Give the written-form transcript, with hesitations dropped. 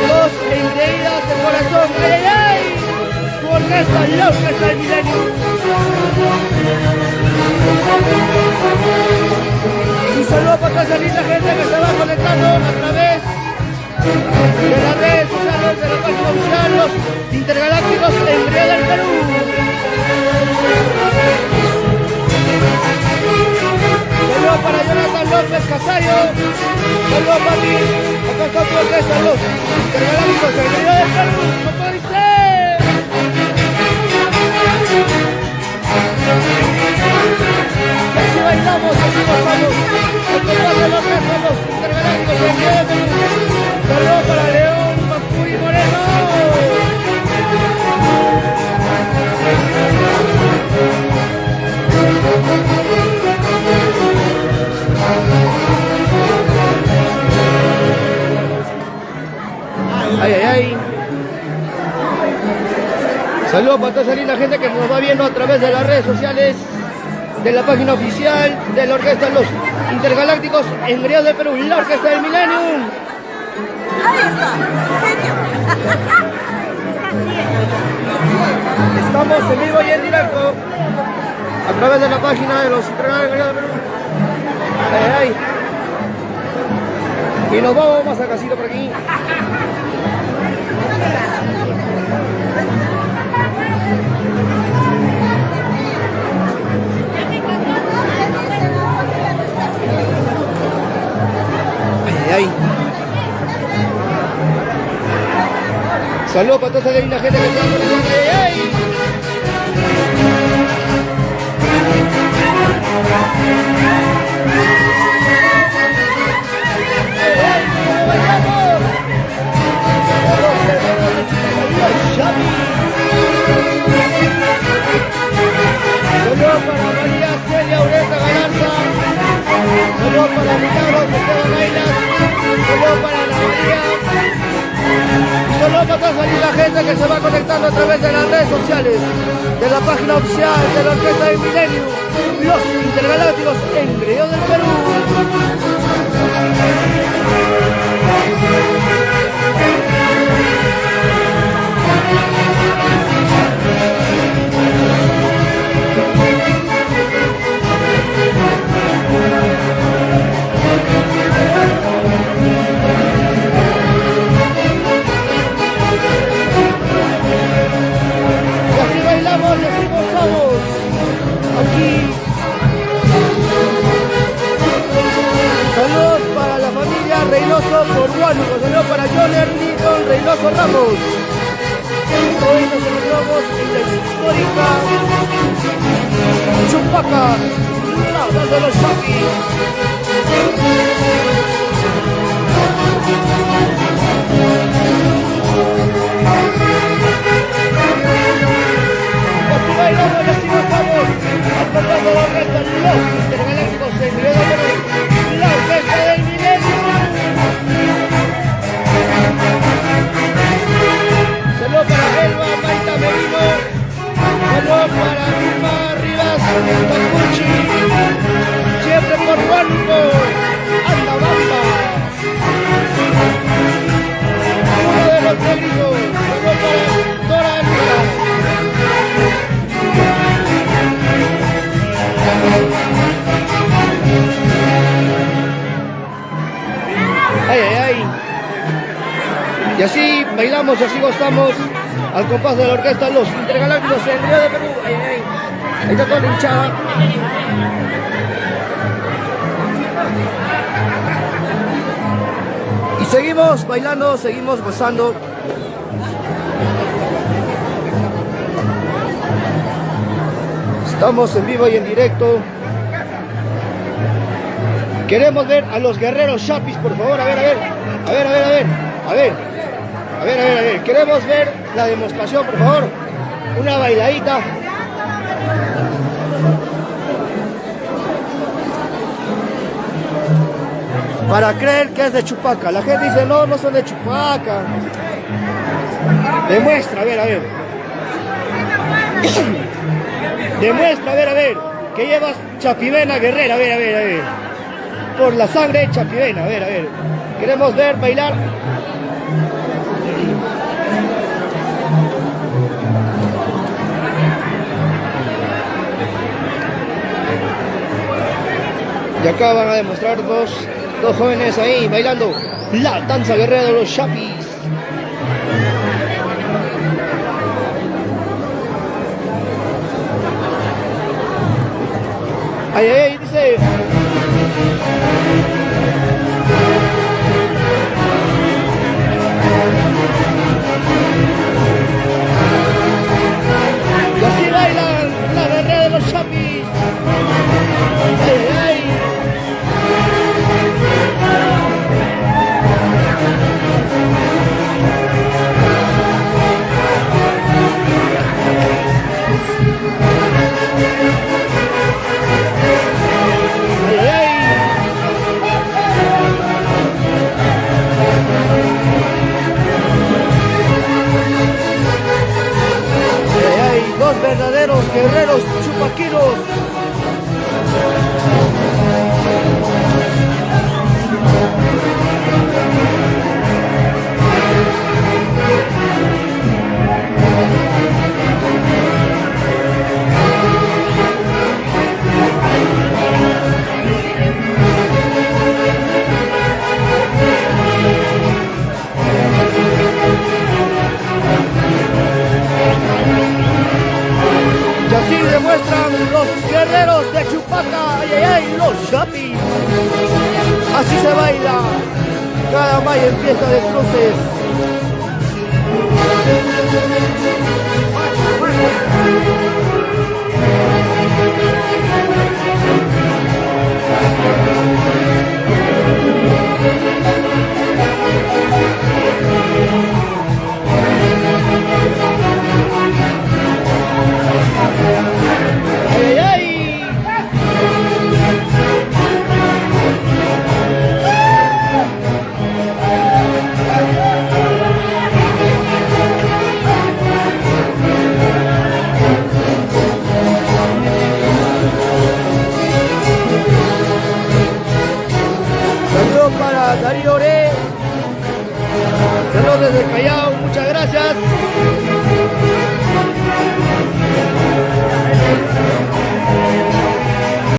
Los engreídas de corazón. ¡Ay, ay, ay! Tu orquesta, la orquesta del milenio. Un saludo para toda esa linda gente que se va conectando a través de las redes sociales de la página oficial Los Intergalácticos Engreídos del Perú. Saludos para Jonathan López Casayo. Saludos para ti. Acá está tu orquesta, Los Intergalácticos Engreídos del Perú. ¿Cómo dice? Y así bailamos, así gozamos. El total de la orquesta, Los Intergalácticos Engreídos del Perú. Saludos para León, Macuy Moreno. Ay, ay, ay. Saludos para toda esa linda gente que nos va viendo a través de las redes sociales de la página oficial de la orquesta Los Intergalácticos Engreídos del Perú, la orquesta del Millennium. Ahí está, serio. Estamos en vivo y en directo a través de la página de Los Intergalácticos del Perú. Ay, ay, ay. Y nos vamos más a casito por aquí. Ay. Saludos para toda esa linda gente que está con el ay. Saludos para María Celia Ureta Galarza. Saludos para Milagros Esteban Ailas. Saludos para Ana María. Y saludos para toda esa linda gente que se va conectando a través de las redes sociales de la página oficial de la Orquesta del Milenio, Los Intergalácticos Engreídos del Perú. Y así bailamos y así gozamos aquí. Saludos para la familia Reynoso por Huánuco. Saludos para John Erlinton Reynoso Ramos. Hoy nos encontramos en la histórica Chupaca, la de los Chapis. Así bailamos y así nos vamos al total de la orquesta Los Intergalácticos Engreídos del Perú, la orquesta del Milenio. Saludos para Elba Maita Merino. Saludos para Vilma Rivas Tacuchi. Siempre por Huánuco. Anda bamba. Uno de los negritos. Saludos para Dora Anita. Ay, ay, ay. Y así bailamos y así gozamos al compás de la orquesta Los Intergalácticos Engreídos del Perú. Ay, ay, ay. Ahí está toda la hinchada. Y seguimos bailando, seguimos gozando. Estamos en vivo y en directo. Queremos ver a los guerreros Chapis, por favor. A ver, a ver. A ver, a ver, a ver. A ver. A ver, a ver, a ver. Queremos ver la demostración, por favor. Una bailadita. Para creer que es de Chupaca. La gente dice, no, no son de Chupaca. Demuestra, a ver, a ver. Demuestra, a ver, que llevas chapivena guerrera, a ver, a ver, a ver. por la sangre chapirena. A ver. Queremos ver bailar. Y acá van a demostrar dos jóvenes ahí bailando la danza guerrera de los chapis. Ay, dice. Y así bailan la guerrera de los chapis. Ay. Dos verdaderos guerreros chupaquiros. Y así demuestran los guerreros de Chupaca, ay, los chapis. Así se baila cada mayo en fiesta de cruces. Saludos para Darío Oré, saludos desde Callao, muchas gracias.